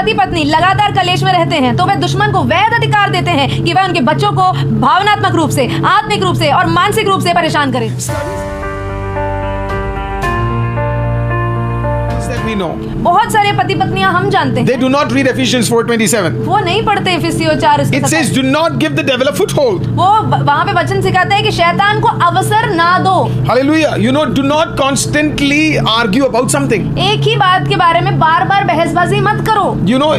पति पत्नी लगातार कलेश में रहते हैं तो वे दुश्मन को वैध अधिकार देते हैं कि वह उनके बच्चों को भावनात्मक रूप से, आत्मिक रूप से और मानसिक रूप से परेशान करे। We know. बहुत सारे पति पत्नियां हम जानते हैं, They do not read Ephesians 4:27. वो नहीं पढ़ते इफिसियों 4 It says, do not give the devil a foothold. वो वहाँ पे वचन सिखाता है कि शैतान को अवसर ना दो। Hallelujah. You know, do not constantly argue about something. एक ही बात के बारे में बार बार बहसबाजी मत करो। You know,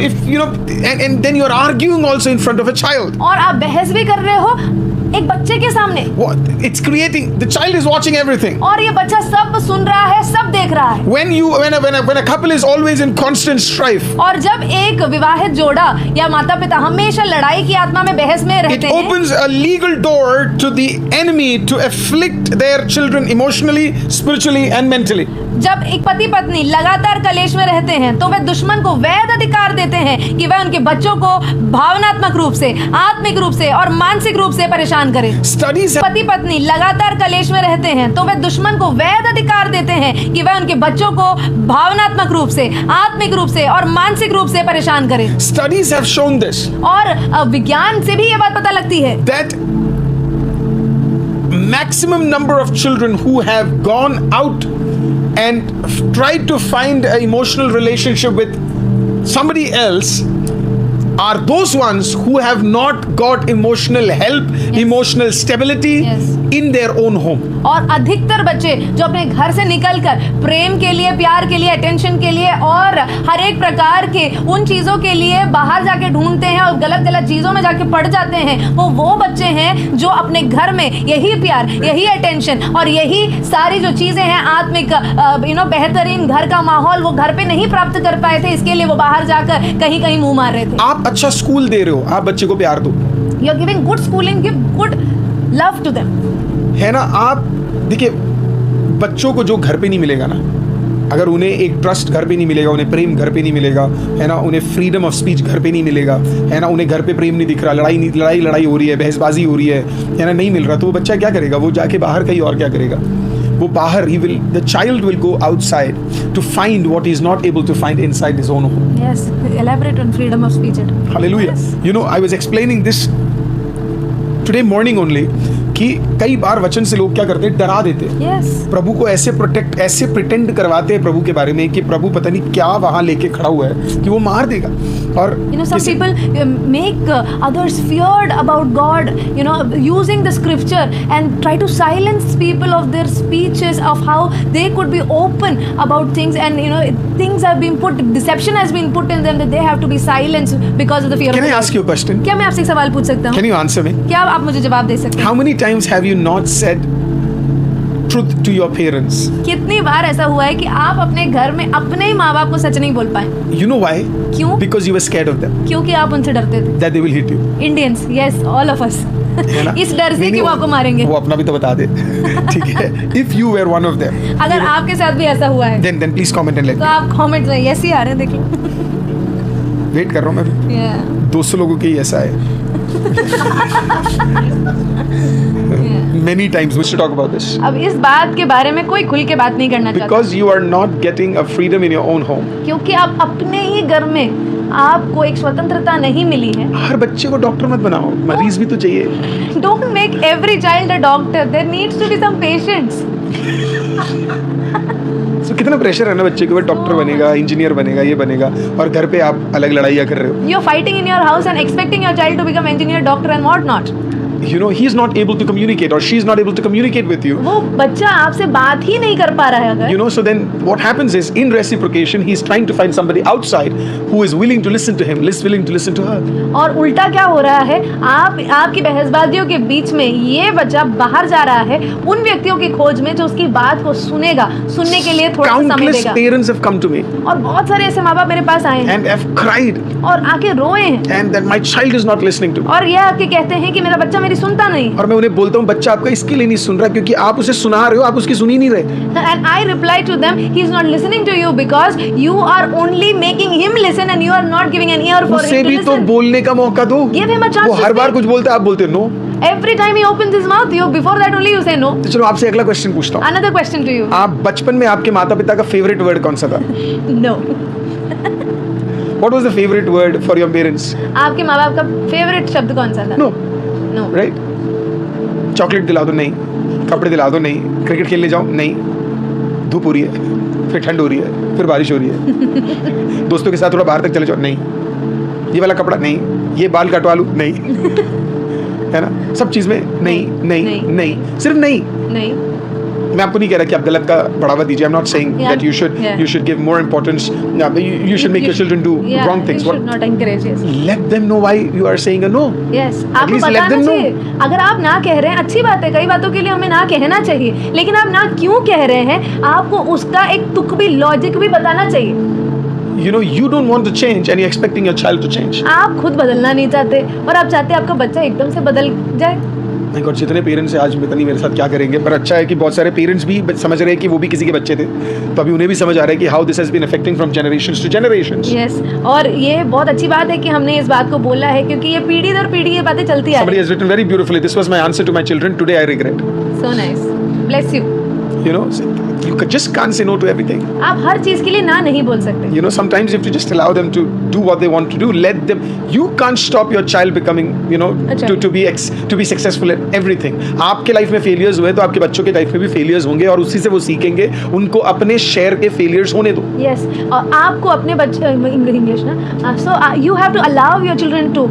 and then you're arguing also in front of a child. और आप बहस भी कर रहे हो एक बच्चे के सामने। What? It's creating, the child is watching everything. और ये बच्चा सब सुन रहा है, सब देख रहा है। When a couple is always in constant strife, और जब एक विवाहित जोड़ा या माता पिता हमेशा लड़ाई की आत्मा में बहस में it रहते हैं, opens a legal door to the enemy to afflict their children emotionally, spiritually and mentally. जब एक पति पत्नी लगातार कलेश में रहते हैं तो वे दुश्मन को वैध अधिकार देते हैं कि वह उनके बच्चों को भावनात्मक रूप से, आत्मिक रूप से और मानसिक रूप से परेशान करे। Studies पति पत्नी लगातार कलेश में रहते हैं तो वे दुश्मन को वैध अधिकार देते हैं कि वह उनके बच्चों को भावनात्मक रूप से, आत्मिक रूप से और मानसिक रूप से परेशान करे। Studies have shown this. और विज्ञान से भी ये बात पता लगती है That maximum number of children who have gone out and tried to find an emotional relationship with somebody else are those ones who have not got emotional help, emotional stability in their own home. और अधिकतर बच्चे जो अपने घर से निकलकर प्रेम के लिए, प्यार के लिए, अटेंशन के लिए और हर एक प्रकार के उन चीजों के लिए बाहर जाके ढूंढते हैं और गलत गलत चीजों में जाके पड़ जाते हैं, वो बच्चे हैं जो अपने घर में यही प्यार, यही अटेंशन और यही सारी जो चीजें हैं आत्मिक बेहतरीन घर का माहौल वो घर पे नहीं प्राप्त कर पाए थे, इसके लिए वो बाहर जाकर कहीं कहीं मुंह मार रहे थे। आप अच्छा स्कूल दे रहे हो, आप बच्चे को प्यार दो। You are giving good schooling, give good love to them. है ना, आप देखिए बच्चों को जो घर पे नहीं मिलेगा ना, अगर उन्हें एक ट्रस्ट घर पे नहीं मिलेगा, उन्हें प्रेम घर पे नहीं मिलेगा, है ना, उन्हें फ्रीडम ऑफ स्पीच घर पे नहीं मिलेगा, है ना, उन्हें घर पे प्रेम नहीं दिख रहा, लड़ाई हो रही है, बहसबाजी हो रही है ना, नहीं मिल रहा, तो वो बच्चा क्या करेगा? वो जाके बाहर कहीं और क्या करेगा? वो बाहर the child will go outside to find what he is not able to find inside his own home. Yes, elaborate on freedom of speech. Hallelujah. Yes. You know, I was explaining this today morning only कि कई बार वचन से लोग क्या करते हैं, डरा देते हैं। Yes. प्रभु को ऐसे प्रिटेंड करवाते हैं प्रभु के बारे में कि प्रभु पता नहीं क्या वहां लेके खड़ा हुआ है कि वो मार देगा। और some people make others feared about God, using the scripture and try to silence people of their speeches of how they could be open about things, and things have been put, deception has been put in them that they have to be silenced because of the fear. Can I ask you a question? क्या मैं आपसे एक सवाल पूछ सकता हूँ? Can you answer me? क्या आप मुझे जवाब दे सकते हैं? How many times have you not said truth to your parents? कितनी बार ऐसा हुआ है कि आप अपने घर में अपने ही माँ बाप को सच नहीं बोल पाए? You know why? क्यों? Because you were scared of them. क्योंकि आप उनसे डरते थे। That they will hit you. Indians, yes, all of us. है ना? इस डर से कि वो आपको मारेंगे। वो अपना भी तो बता दे। ठीक है? If you were one of them. अगर आपके साथ भी ऐसा हुआ है Then please comment and let तो me. आप कमेंट में यस ही आ रहे हैं, देख लो। वेट कर रहा हूँ मैं भी। Yeah. 200 लोगों के ही ऐसा है। Many times we should talk about this. अब इस बात के बारे में कोई खुल के बात नहीं करना चाहता, Because you are not getting a freedom in your own home. क्योंकि आप अपने ही घर में आपको एक स्वतंत्रता नहीं मिली है। हर बच्चे को डॉक्टर मत बनाओ, मरीज भी तो चाहिए। Don't make every child a doctor. There needs to be some patience. So, कितना प्रेशर है ना बच्चे के ऊपर, डॉक्टर बनेगा, इंजीनियर बनेगा, ये बनेगा, और घर पे आप अलग लड़ाइयाँ कर रहे हो। You're fighting in your house and expecting your child to become engineer, doctor and what not. He is not able to communicate or she is not able to communicate with you. वो बच्चा आपसे बात ही नहीं कर पा रहा है अगर। So then what happens is, in reciprocation, he is trying to find somebody outside who is willing to listen to him, willing to listen to her. और उल्टा क्या हो रहा है, आपकी बहसबाजियों के बीच में ये बच्चा बाहर जा रहा है उन व्यक्तियों की खोज में जो उसकी बात को सुनेगा, सुनने के लिए थोड़ा समय Countless देगा। parents have come to me और बहुत सारे ऐसे माँ बाप मेरे पास आए हैं and have cried और आके रोए हैं and that my child is not listening to me. और ये आके कहते हैं कि मेरा बच्चा मेरी सुनता नहीं। और मैं उन्हें बोलता हूँ, बच्चा आपका इसके लिए नहीं सुन रहा क्योंकि आप उसे सुना रहे हो, आप उसकी सुन ही नहीं रहे। And I reply to them, he is not listening to you because you are only making him listen and you are not giving an ear for उसे him to भी तो listen. बोलने का मौका दो। Give him a chance वो to her bar speak. कुछ बोलते हैं, आप बोलते हो no. Every time he opens his mouth, you before that only you say no. तो चलो आपसे अगला क्वेश्चन पूछता हूँ। Another question to you. आप बचपन में आपके माता पिता का फेवरेट वर्ड कौन सा था? No. What was the favorite word for your parents? आपके माँ बाप का फेवरेट शब्द कौन सा था? No. नो। Right? चॉकलेट दिला दो, नहीं. कपड़े दिला दो, नहीं. क्रिकेट खेलने जाओ, नहीं. धूप हो रही है, फिर ठंड हो रही है, फिर बारिश हो रही है. दोस्तों के साथ थोड़ा बाहर तक चले जाओ, नहीं. ये वाला कपड़ा नहीं, ये बाल कटवा लूं, नहीं. है ना? सब चीज में नहीं नहीं नहीं। नहीं, सिर्फ नहीं. नहीं। मैं आपको नहीं कह रहा कि आप गलत का बढ़ावा दीजिए. I'm not saying Yeah. that you should give more importance. You should make your children do wrong things. You should not encourage, yes. Let them know why you are saying a no. Yes. At आपको least let बताना them know. चाहिए. अगर आप ना कह रहे हैं, अच्छी बात है, कई बातों के लिए हमें ना कहना चाहिए, लेकिन आप ना क्यों कह रहे हैं, आपको उसका एक तुक भी, लॉजिक भी बताना चाहिए. You know, you don't want to change and you're expecting your child to change. आप खुद बदलना नहीं चाहते और आप चाहते हैं आपका बच्चा एकदम से बदल जाए. नहीं, और जितने पेरेंट्स हैं आज पता नहीं मेरे साथ क्या करेंगे, पर अच्छा है कि बहुत सारे पेरेंट्स भी समझ रहे हैं कि वो भी किसी के बच्चे थे, तो अभी उन्हें भी समझ आ रहा है कि how this has been affecting from generations to generations. Yes. और ये बहुत अच्छी बात है कि हमने इस बात को बोला है, क्योंकि ये पीढ़ी दर पीढ़ी ये बातें चलती आ Somebody रही has written very beautifully, this was my answer to my children, today I regret. है. So nice. Bless you. You know, you just can't say no to everything. आप हर चीज के लिए ना नहीं बोल सकते. You know, sometimes if you just allow them to do what they want to do, let them. You can't stop your child becoming, you know, अच्छा. to be successful at everything. आपके लाइफ में failures हुए तो आपके बच्चों के life में भी फेलियर्स होंगे और उसी से वो सीखेंगे. उनको अपने शेयर के फेलियर्स होने दो. यस. और आपको अपने बच्चे, इंग्लिश ना, so you have to allow your children to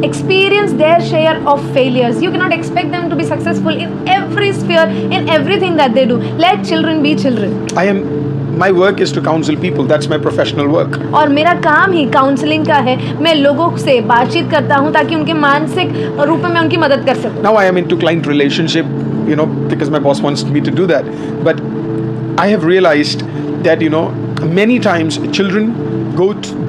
experience their share of failures. You cannot expect them to be successful in every sphere, in everything that they do. Let children be children. My work is to counsel people. That's my professional work. और मेरा काम ही counselling का है. मैं लोगों से बातचीत करता हूँ ताकि उनके मानसिक रूप में उनकी मदद कर सकूँ. Now I am into client relationship, you know, because my boss wants me to do that. But I have realized that, you know, many times children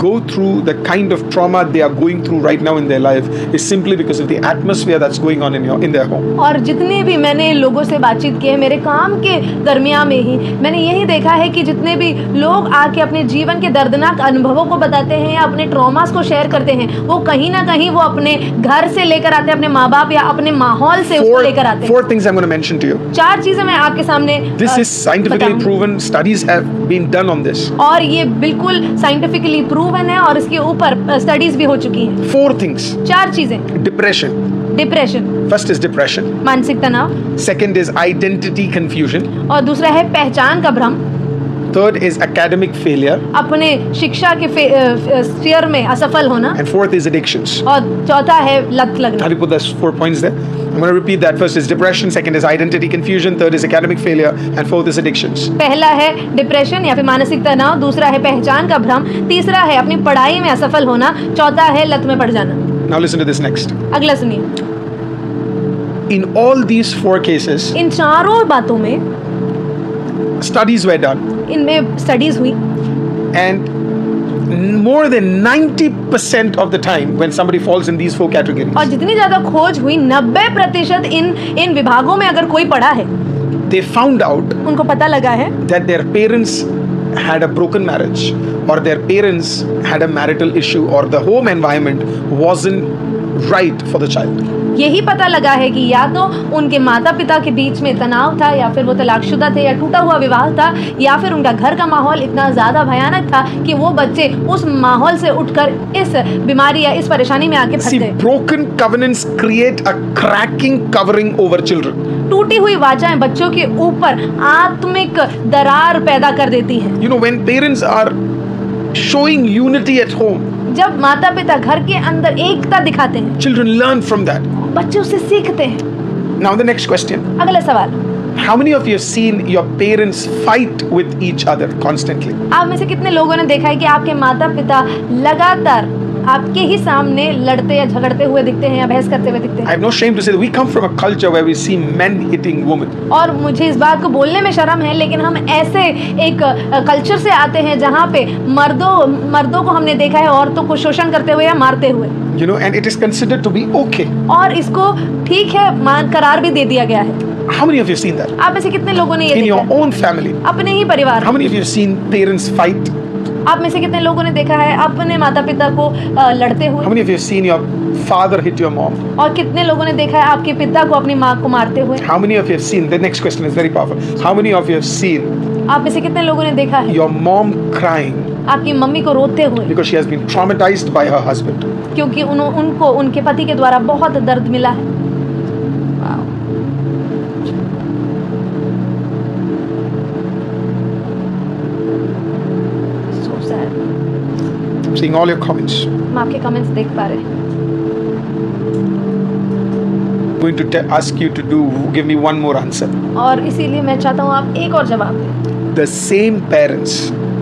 go through the kind of trauma they are going through right now in their life is simply because of the atmosphere that's going on in their home. और जितने भी मैंने लोगों से बातचीत की है मेरे काम के दरमियान में ही, मैंने यही देखा है कि जितने भी लोग आके अपने जीवन के दर्दनाक अनुभवों को बताते हैं या अपने ट्रॉमास को शेयर करते हैं, वो कहीं ना कहीं वो अपने घर से लेकर आते हैं, अपने माँ बाप या अपने माहौल से उसको लेकर आते हैं. Four things I'm going to mention to you. 4 चीजें मैं आपके सामने This is scientifically proven. Studies have been done on this. और ये बिल्कुल साइंटिफिकली प्रूवन है और इसके ऊपर स्टडीज भी हो चुकी हैं. 4 things. 4 चीजें. Depression. Depression. First is depression. मानसिक तनाव. Second is identity confusion. और दूसरा है पहचान का भ्रम. Third is academic failure. अपने शिक्षा के स्फीयर में असफल होना. And fourth is addictions. और चौथा है लत लगना. How do you put those 4 points there? I'm going to repeat that. First is depression, second is identity confusion, third is academic failure, and fourth is addictions. पहला है depression या फिर मानसिक तनाव, दूसरा है पहचान का भ्रम, तीसरा है अपनी पढ़ाई में असफल होना, चौथा है लत में पड़ जाना. Now listen to this next. अगला सुनिए. In all these 4 cases, इन चारों बातों में studies were done, इनमें स्टडीज हुई and more than 90% of the time when somebody falls in these 4 categories, और जितनी ज्यादा खोज हुई 90% इन विभागों में अगर कोई पढ़ा है, they found out उनको पता लगा है that their parents had a broken marriage or their parents had a marital issue or the home environment wasn't right for the child. यही पता लगा है कि या तो उनके माता पिता के बीच में तनाव था, या फिर वो तलाकशुदा थे, या टूटा हुआ विवाह था, या फिर उनका घर का माहौल इतना ज़्यादा भयानक था कि वो बच्चे उस माहौल से उठकर इस बीमारी या इस परेशानी में आके फंस See, गए. broken covenants create a cracking covering over children. टूटी हुई वाचाएं बच्चों के ऊपर आत्मिक दरार पैदा कर देती हैं. You know, when parents are showing unity at home, जब माता पिता घर के अंदर एकता दिखाते हैं, children learn from that. बच्चे उससे सीखते हैं. Now the next question. अगला सवाल. How many of you have seen your parents fight with each other constantly? आप में से कितने लोगों ने देखा है कि आपके माता पिता लगातार आपके ही सामने लड़ते या झगड़ते हुए दिखते हैं या बहस करते हुए दिखते I हैं? have no shame to say that we come from a culture where we see men hitting women. और मुझे इस बात को बोलने में शर्म है, लेकिन हम ऐसे एक कल्चर से आते हैं जहाँ पे मर्दों को हमने देखा है औरतों को शोषण करते हुए या मारते हुए, You know, and it is considered to be okay. और इसको ठीक है मान करार भी दे दिया गया है. How many of you have seen that? आप में से कितने लोगों ने ये In देखा your है? own family. अपने ही परिवार How में. many of you have seen parents fight? आप में से कितने लोगों ने देखा है अपने माता पिता को लड़ते How हुए? mने of you have seen your father hit your mom? और कितने लोगों ने देखा है आपके पिता को अपनी माँ को मारते हुए? How many of you have seen, the next question is very powerful. How many of you have seen आप में से कितने लोगों ने देखा है your mom crying आपकी मम्मी को रोते हुए, because she has been traumatized by her husband. क्योंकि उनको उनके पति के द्वारा बहुत दर्द मिला है। Wow. So sad। I'm seeing all your comments. हम आपके कमेंट्स देख पा रहे हैं। I'm going to ask you to give me one more answer. और इसीलिए मैं चाहता हूँ आप एक और जवाब दें। The same parents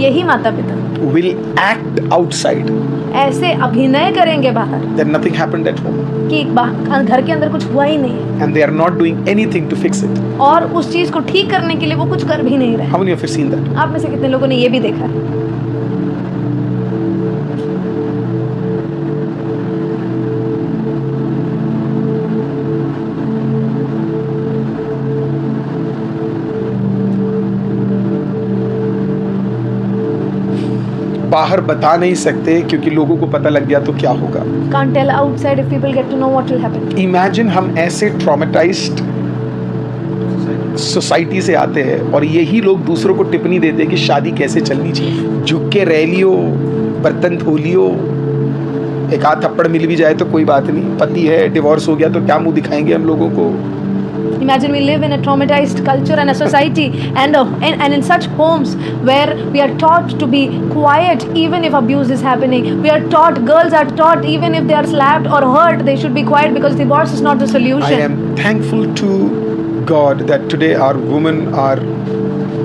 यही माता पिता will act outside ऐसे अभिनय करेंगे बाहर that nothing happened at home, कि घर के अंदर कुछ हुआ ही नहीं है, and they are not doing anything to fix it. और उस चीज को ठीक करने के लिए वो कुछ कर भी नहीं रहे। How many of you have seen that? आप में से कितने लोगों ने ये भी देखा है? बाहर बता नहीं सकते क्योंकि लोगों को पता लग गया तो क्या होगा। Can't tell outside if people get to know what will happen. Imagine हम ऐसे ट्रॉमेटाइज्ड सोसाइटी से आते हैं और यही लोग दूसरों को टिप्पणी देते हैं कि शादी कैसे चलनी चाहिए। झुक के रह लियो, बर्तन धो लियो, एक आध थप्पड़ मिल भी जाए तो कोई बात नहीं, पति है, डिवोर्स हो गया तो क्या मुंह दिखाएंगे हम लोगों को। Imagine we live in a traumatized culture and a society, and in such homes where we are taught to be quiet even if abuse is happening. We are taught, girls are taught, even if they are slapped or hurt, they should be quiet because divorce is not the solution. I am thankful to God that today our women are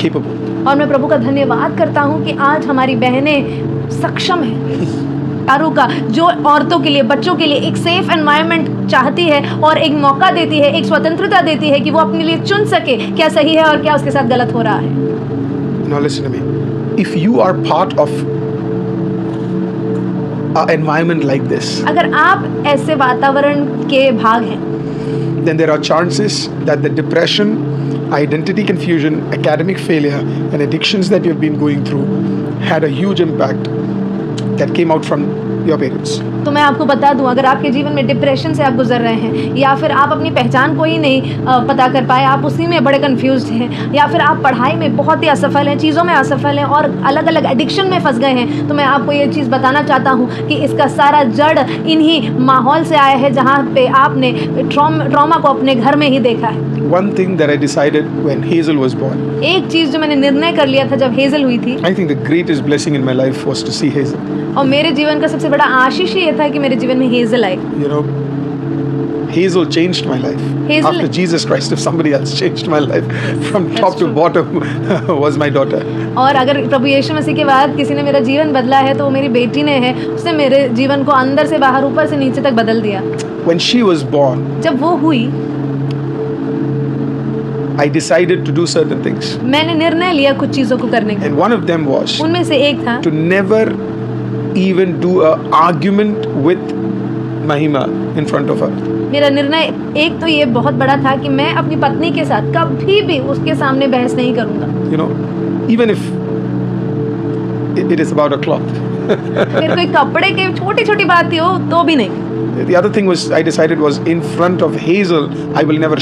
capable. और मैं प्रभु का धन्यवाद करता हूँ कि आज हमारी बहनें सक्षम हैं। चारों का जो औरतों के लिए, बच्चों के लिए एक सेफ एनवायरनमेंट चाहती है और एक मौका देती है, एक स्वतंत्रता देती है कि वो अपने लिए चुन सके क्या सही है और क्या उसके साथ गलत हो रहा है। Now listen to me. If you are part of an environment like this, अगर आप ऐसे वातावरण के भाग हैं, then there are chances that the depression, identity confusion, academic failure, and addictions that you have been going through had a huge impact that came out from your parents. तो मैं आपको बता दूं, अगर आपके जीवन में डिप्रेशन से आप गुजर रहे हैं, या फिर आप अपनी पहचान को ही नहीं पता कर पाए, आप उसी में बड़े कंफ्यूज्ड हैं, या फिर आप पढ़ाई में बहुत ही असफल हैं, चीज़ों में असफल हैं और अलग अलग एडिक्शन में फंस गए हैं, तो मैं आपको ये चीज़ बताना चाहता हूँ कि इसका सारा जड़ इन्हीं माहौल से आया है जहाँ पे आपने ट्रॉमा को अपने घर में ही देखा है। One thing that I decided when Hazel was born, एक चीज़ जो मैंने निर्णय कर लिया था जब हेजल हुई थी, I think the greatest blessing in my life was to see Hazel. और मेरे जीवन का सबसे बड़ा आशीष ये था कि मेरे जीवन में hazel I. You know, Hazel changed my life. Hazel- After Jesus Christ, if somebody else changed my life from That's top to true. bottom was my daughter. और अगर प्रभु यीशु मसीह के बाद किसी ने मेरा जीवन बदला है तो वो मेरी बेटी ने है। उसने मेरे जीवन को अंदर से बाहर, ऊपर से नीचे तक बदल दिया। When she was born, जब वो हुई, I decided to do certain things. मैंने निर्णय लिया कुछ चीज़ों को करने का। And one of them was उनमें से एक था to never even do an argument with Mahima in front of her. मेरा निर्णय एक तो ये बहुत बड़ा था कि मैं अपनी पत्नी के साथ कभी भी उसके सामने बहस नहीं करूँगा। You know, even if it is about a cloth. फिर कोई कपड़े की छोटी छोटी बात ही हो तो भी नहीं। The other thing was I decided was in front of Hazel, I will never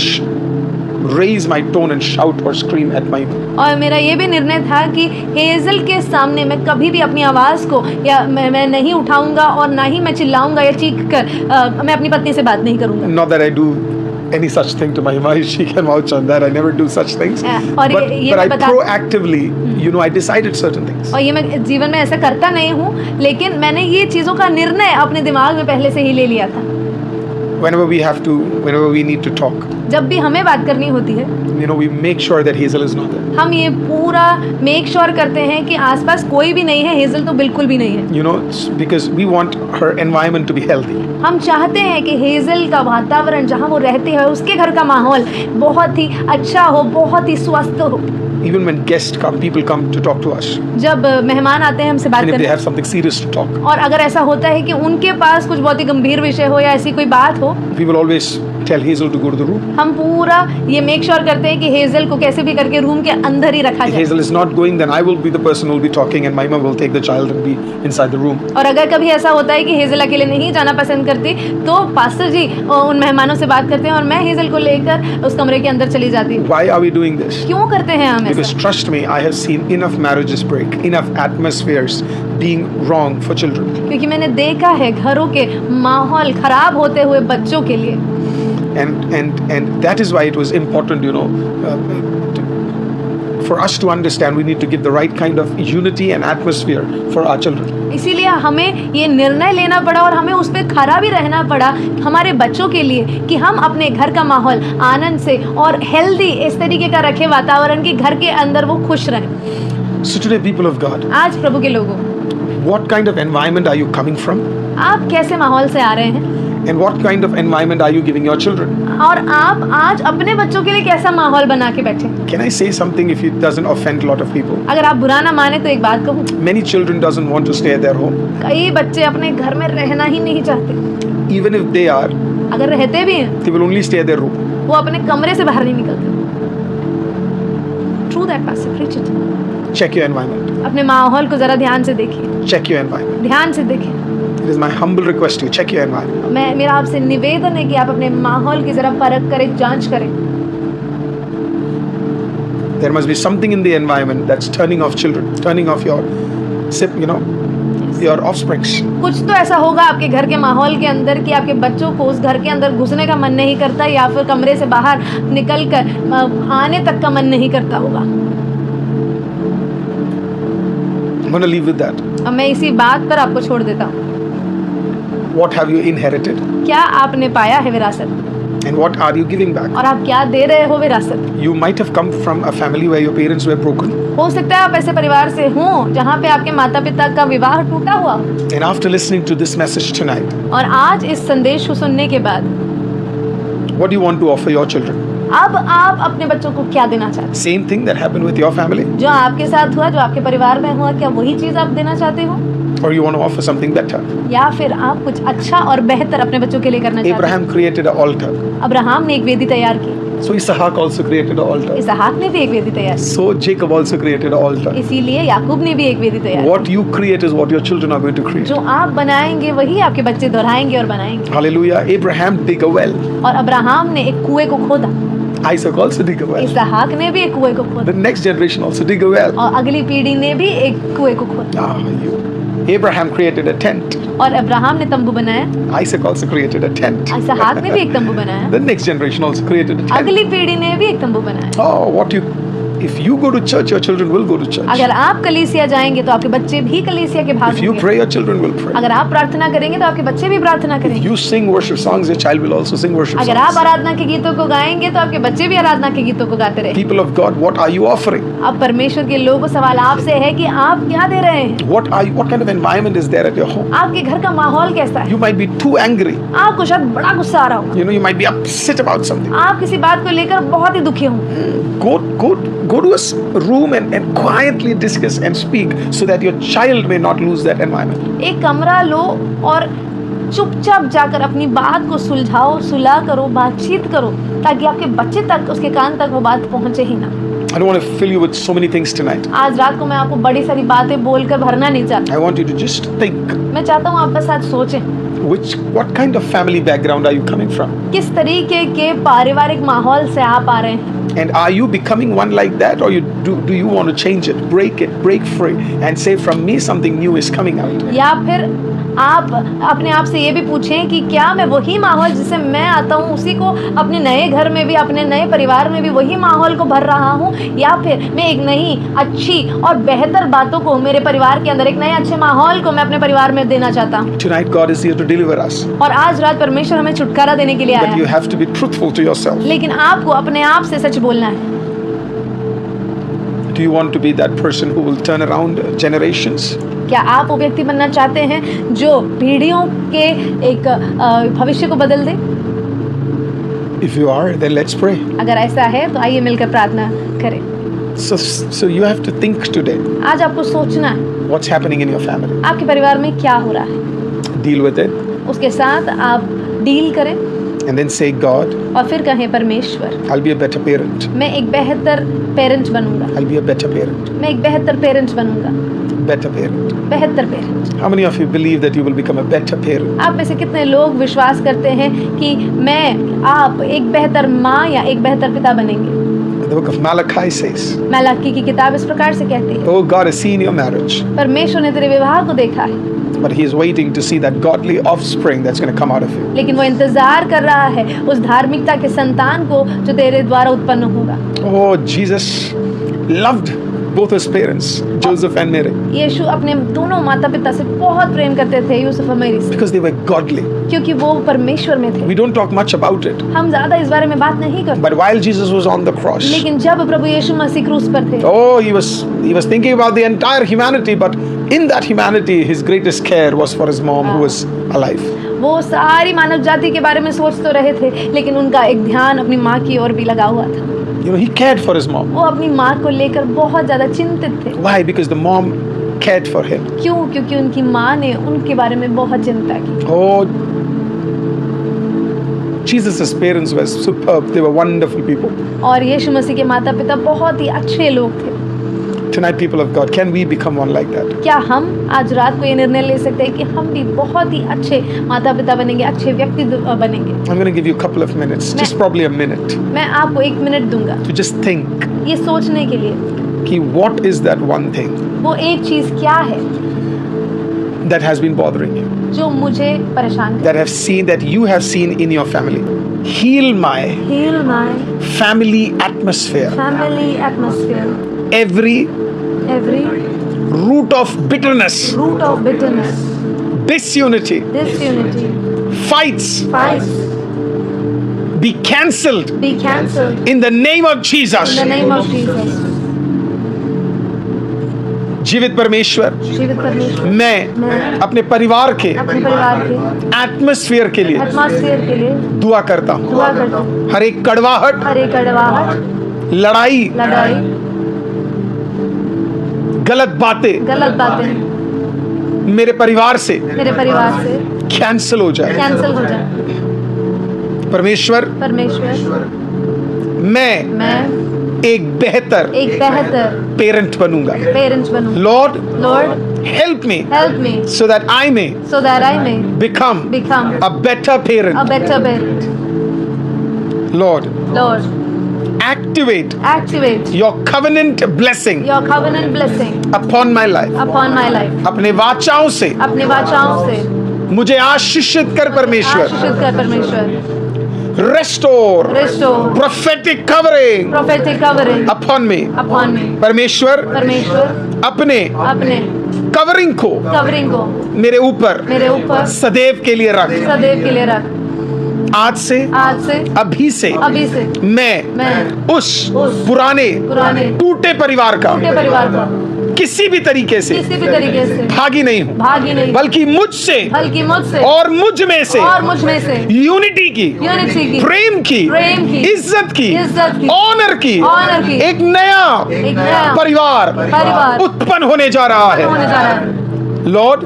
raise my tone and shout or scream at my. और मेरा ये भी निर्णय था कि हेजल के सामने मैं कभी भी अपनी आवाज़ को या मैं नहीं उठाऊंगा और ना ही मैं चिल्लाऊंगा या चीख कर मैं अपनी पत्नी से बात नहीं करूंगा। Not that I do any such thing to Mahima, she can vouch on that. I never do such things. और But ये I मैं बता- proactively, you know, I decided certain things. और ये मैं जीवन में ऐसा करता नहीं हूँ, लेकिन मैंने ये चीज़ों का निर्णय अपने दिमाग में पहले से ही ले लिया था। Whenever we need to talk, जब भी हमें बात करनी होती है, you know, we make sure that Hazel is not there. हम ये पूरा मेक श्योर करते हैं कि आसपास कोई भी नहीं है, हेजल तो बिल्कुल भी नहीं है। You know, because we want her environment to be healthy. हम चाहते हैं कि हेजल का वातावरण जहाँ वो रहती है, उसके घर का माहौल बहुत ही अच्छा हो, बहुत ही स्वस्थ हो। Even when guests come, people come to talk to us. जब मेहमान आते हैं हमसे बात And if they करने, have something serious to talk, और अगर ऐसा होता है कि उनके पास कुछ बहुत ही गंभीर विषय हो या ऐसी कोई बात हो, we will always tell Hazel to go to the room. हम पूरा ये मेक श्योर करते हैं कि हेजल को कैसे भी करके रूम के अंदर ही रखा If जाए। Hazel is not going, then I will be the person who will be talking, and Maima will take the child and be inside the room. और अगर कभी ऐसा होता है कि हेजल अकेले नहीं जाना पसंद करती तो पास्टर जी उन मेहमानों से बात करते हैं और मैं हेजल को लेकर उस कमरे के अंदर चली जाती हूँ। Why are we doing this? क्यों करते हैं हम Because ऐसा? trust me, I have seen enough marriages break, enough atmospheres being wrong for children. क्योंकि मैंने देखा है घरों के माहौल खराब होते हुए बच्चों के लिए। And that is why it was important, for us to understand we need to give the right kind of unity and atmosphere for our children. इसीलिए हमें ये निर्णय लेना पड़ा और हमें उस पर खरा भी रहना पड़ा हमारे बच्चों के लिए कि हम अपने घर का माहौल आनंद से और हेल्दी इस तरीके का रखें वातावरण कि घर के अंदर वो खुश रहें। So today, people of God, आज प्रभु के लोगों, what kind of environment are you coming from? आप कैसे माहौल से आ रहे हैं And what kind of environment are you giving your children? और आप आज अपने बच्चों के लिए कैसा माहौल बना के बैठे? Can I say something if it doesn't offend a lot of people? अगर आप बुरा ना माने तो एक बात कहूँ, Many children doesn't want to stay at their home. कई बच्चे अपने घर में रहना ही नहीं चाहते। Even if they are, अगर रहते भी हैं they will only stay at their room. वो अपने कमरे से बाहर नहीं निकलते। True that pastor, preach it. Check your environment. अपने माहौल को जरा ध्यान से देखिए, Check your environment. ध्यान से देखिए। It is my humble request to you. Check your environment. मेरा आपसे निवेदन है कि आप अपने माहौल की जरा परख करें, जांच करें। There must be something in the environment that's turning off children, turning off your offsprings. कुछ तो ऐसा होगा आपके घर के माहौल के अंदर कि आपके बच्चों को उस घर के अंदर घुसने का मन नहीं करता या फिर कमरे से बाहर निकल कर आने तक का मन नहीं करता होगा। I'm going to leave with that. अब मैं इसी बात पर आपको छोड़ देता हूँ। What have you inherited? क्या आपने पाया है विरासत And what are you giving back? और आप क्या दे रहे हो विरासत? You might have come from a family where your parents were broken. हो सकता है आप ऐसे परिवार से हों जहाँ पे आपके माता पिता का विवाह टूटा हुआ हो। And after listening to this message tonight, और आज इस संदेश को सुनने के बाद what do you want to offer your children? अब आप अपने बच्चों को क्या देना चाहते हैं? Same thing that happened with your family? जो आपके साथ हुआ, जो आपके परिवार में हुआ, क्या वही चीज आप देना चाहते हो Or you want to offer something better? या फिर आप कुछ अच्छा और बेहतर अपने बच्चों के लिए करना चाहते हैं? Abraham created an altar. Abraham ने एक वेदी तैयार की, So Isaac also created an altar. इसहाक ने भी एक वेदी तैयार So Jacob also created an altar. की, इसीलिए याकूब ने भी एक वेदी तैयार What you create is what your children are going to की। create. जो आप बनाएंगे वही आपके बच्चे दोहराएंगे और बनाएंगे। Hallelujah. Abraham dig a well. और अब्राहम ने एक कुएं को खोदा, Isaac also dig a well. इसहाक ने भी एक कुएं को खोदा The next generation also dig a well. और अगली पीढ़ी ने भी एक कुएं को खोदा। Abraham created a tent. और अब्राहम ने तंबू बनाया, Isaac also created a tent. इसहाक ने भी एक तंबू बनाया, The next generation also created a tent. अगली पीढ़ी ने भी एक तंबू बनाया। Oh, if you go to church, your children will go to church. अगर आप कलीसिया जाएंगे तो आपके बच्चे भी कलीसिया के भाग If you होंगे। pray, your children will pray. अगर आप प्रार्थना करेंगे तो आपके बच्चे भी प्रार्थना If करेंगे। you sing worship songs, your child will also sing worship अगर आप songs. आराधना के गीतों को गाएंगे तो आपके बच्चे भी आराधना के गीतों को गाते रहे। People of God, what are you offering? अब परमेश्वर के लोगों, सवाल आपसे है कि आप क्या दे रहे हैं? What kind of environment is there at your home? आपके घर का माहौल कैसा है? You might be too angry. आपको शायद बड़ा गुस्सा आ रहा होगा, You might be upset about something. आप किसी बात को लेकर बहुत ही दुखी होंगे। Go to a room and quietly discuss and speak so that your child may not lose that environment. एक कमरा लो और चुपचाप जाकर अपनी बात को सुलझाओ, सुलह करो, बातचीत करो ताकि आपके बच्चे तक, उसके कान तक वो बात पहुंचे ही ना। I don't want to fill you with so many things tonight. आज रात को मैं आपको बड़ी सारी बातें बोलकर भरना नहीं चाहता। I want you to just think, मैं चाहता हूँ आप बस आज सोचें what kind of family background are you coming from? किस तरीके के पारिवारिक माहौल से आप आ रहे हैं And are you becoming one like that, or do you want to change it, break free, and say, from me something new is coming out? या फिर आप अपने आप से ये भी पूछें कि क्या मैं वही माहौल जिससे मैं आता हूँ उसी को अपने नए घर में भी, अपने नए परिवार में भी वही माहौल को भर रहा हूँ, या फिर मैं एक नई अच्छी और बेहतर बातों को मेरे परिवार के अंदर, एक नए अच्छे माहौल को मैं अपने परिवार में देना चाहता हूँ। Tonight God is here to deliver us. और आज रात परमेश्वर हमें छुटकारा देने के लिए आया But you है, have to be truthful to yourself. लेकिन आपको अपने आप से सच बोलना है। Do you want to be that person who will turn around generations? क्या आप वो व्यक्ति बनना चाहते हैं जो पीढ़ियों के एक भविष्य को बदल दे? If you are, then let's pray. अगर ऐसा है तो आइए मिलकर प्रार्थना करें। So you have to think today. आज आपको सोचना है What's happening in your family? आपके परिवार में क्या हो रहा है, Deal with it. उसके साथ आप डील करें and then say, God, और फिर कहें परमेश्वर, I'll be a better parent. मैं एक बेहतर पेरेंट बनूंगा, I'll be a better parent. मैं एक बेहतर पेरेंट बनूंगा, Better parent. बेहतर parent. How many of you believe that you will become a better parent? आप में से कितने लोग विश्वास करते हैं कि आप एक बेहतर माँ या एक बेहतर पिता बनेंगे? The book of Malachi says, Malachi की किताब इस प्रकार से कहती है, oh, God has seen your marriage, परमेश्वर ने तेरे विवाह को देखा है, but He is waiting to see that godly offspring that's going to come out of you. लेकिन वो इंतजार कर रहा है उस धार्मिकता के संतान को जो तेरे द्वारा उत्पन्न होगा। Oh, Jesus loved both his parents, Joseph and Mary, यीशु अपने दोनों माता पिता से बहुत प्रेम करते थे, यूसुफ और मरी से, because they were godly. क्योंकि वो परमेश्वर में थे। We don't talk much about it, हम ज्यादा इस बारे में बात नहीं करते, but while Jesus was on the cross, लेकिन जब प्रभु यीशु मसीह क्रूस पर थे, oh, he was thinking about the entire humanity, but in that humanity, his greatest care was for his mom who was alive. वो सारी मानव जाति के बारे में सोच तो रहे थे, लेकिन उनका एक ध्यान अपनी माँ की ओर भी लगा हुआ था। You know, he cared for his mom. वो अपनी माँ को लेकर बहुत ज्यादा चिंतित थे। Why? Because the mom cared for him. क्यों? क्योंकि उनकी माँ ने उनके बारे में बहुत चिंता की। Oh, Jesus' parents were superb. They were wonderful people. और यीशु मसीह के माता पिता बहुत ही अच्छे लोग थे। Tonight, people of God, can we become one like that? क्या हम आज रात को ये निर्णय ले सकते हैं कि हम भी बहुत ही अच्छे माता पिता बनेंगे, अच्छे व्यक्ति बनेंगे? I'm going to give you a couple of minutes, just probably a minute, मैं आपको 1 मिनट दूंगा to just think, ये सोचने के लिए कि what is that one thing वो एक चीज क्या है that has been bothering you, जो मुझे परेशान that you have seen in your family. Heal my Heal my family atmosphere. family atmosphere. Every Every root of bitterness, root of bitterness, disunity, disunity, fights fights be cancelled be cancelled in the name of Jesus. in the name of Jesus. जीवित परमेश्वर, जीवित परमेश्वर, मैं अपने परिवार के अपने परिवार के एटमॉस्फेयर के लिए एटमॉस्फेयर के लिए दुआ करता हूँ। दुआ करता हूँ। हर एक कड़वाहट, हर एक कड़वाहट, लड़ाई, लड़ाई, गलत बातें गलत बातें मेरे परिवार से मेरे परिवार से कैंसिल हो जाए। कैंसिल हो जाए। परमेश्वर, परमेश्वर, मैं एक बेहतर पेरेंट बनूंगा। पेरेंट्स बनूं। Lord, Lord, help me help me so that I may become a better parent. a better parent. Lord, Lord, activate activate your covenant blessing your covenant blessing upon my life. upon my life. अपने वाचाओं से अपने वाचाओं से मुझे आशीषित कर परमेश्वर। आशीषित कर परमेश्वर। Restore prophetic covering prophetic covering upon me. upon me. परमेश्वर, परमेश्वर अपने कवरिंग को मेरे ऊपर सदैव के लिए रख। सदैव के लिए रख। आज से अभी से मैं उस पुराने टूटे परिवार का किसी भी तरीके से भागी नहीं हूँ, बल्कि मुझसे और मुझ में से यूनिटी की, प्रेम की, इज्जत की, ऑनर की एक नया परिवार उत्पन्न होने जा रहा है। Lord,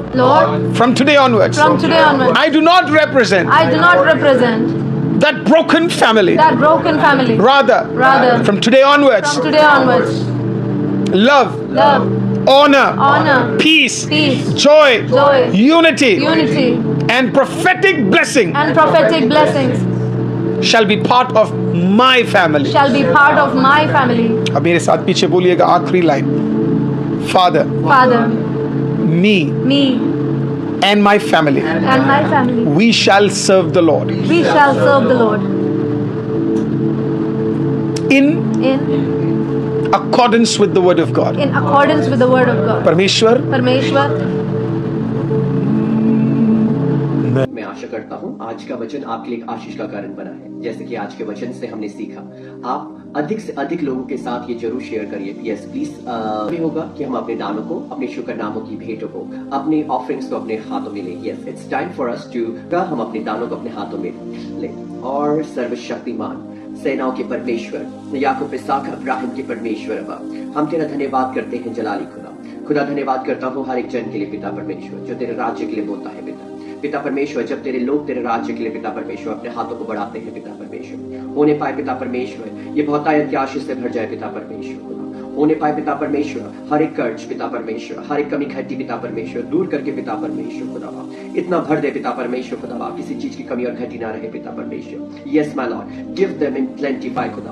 from today onwards, I do not represent that broken family. Rather, from today onwards, love, honor, peace, joy, unity, and prophetic blessings shall be part of my family. अब मेरे साथ पीछे बोलिएगा आखिरी line. Father, me and my family, we shall serve the Lord. In accordance with the word of God. परमेश्वर, मैं आशा करता हूँ आज का वचन आपके लिए एक आशीष का कारण बना है। जैसे कि आज के वचन से हमने सीखा, आप अधिक से अधिक लोगों के साथ ये जरूर शेयर करिए। यस प्लीज होगा कि हम अपने दानों को, अपने शुक्रनामों की भेंटों को, अपने ऑफरिंग्स को अपने हाथों में लें। Yes, it's time for us to हम अपने दानों को अपने हाथों में लें। और सर्वशक्तिमान सेनाओं के परमेश्वर, याकूब, इसहाक, अब्राहम के परमेश्वर, हम तेरा धन्यवाद करते हैं जलाली खुदा। धन्यवाद करता हूँ हर एक जन के लिए पिता परमेश्वर, जो तेरे राज्य के लिए बोलता है पिता। पिता परमेश्वर, जब तेरे लोग तेरे राज्य के लिए पिता परमेश्वर अपने हाथों को बढ़ाते हैं पिता परमेश्वर, होने पाए पिता परमेश्वर ये बहुतायत की आशीष से भर जाए पिता परमेश्वर खुदा। होने पाए पिता परमेश्वर हर एक कर्ज पिता परमेश्वर, हर एक कमी घटी पिता परमेश्वर दूर करके पिता परमेश्वर खुदा बाप इतना भर दे पिता परमेश्वर खुदा बाप, किसी चीज की कमी और घटी ना रहे पिता परमेश्वर। Yes my Lord, give them in plentify खुदा।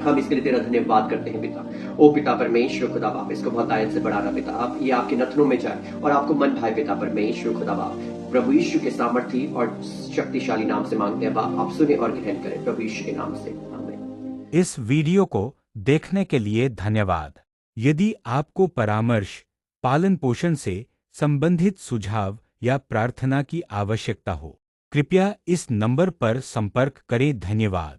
हम इसके लिए तेरा धन्यवाद करते हैं पिता। ओ पिता परमेश्वर खुदा बाप, इसको बहुत आयत से बढ़ाना पिता, आप ये आपके नथनों में जाए और आपको मन भाए पिता परमेश्वर खुदा बाप। प्रभु यीशु के सामर्थी और शक्तिशाली नाम से मांगते हैं बाप, आप सुने और ग्रहण करें प्रभु यीशु के नाम से, आमीन। इस वीडियो को देखने के लिए धन्यवाद। यदि आपको परामर्श, पालन पोषण से संबंधित सुझाव या प्रार्थना की आवश्यकता हो, कृपया इस नंबर पर संपर्क करें। धन्यवाद।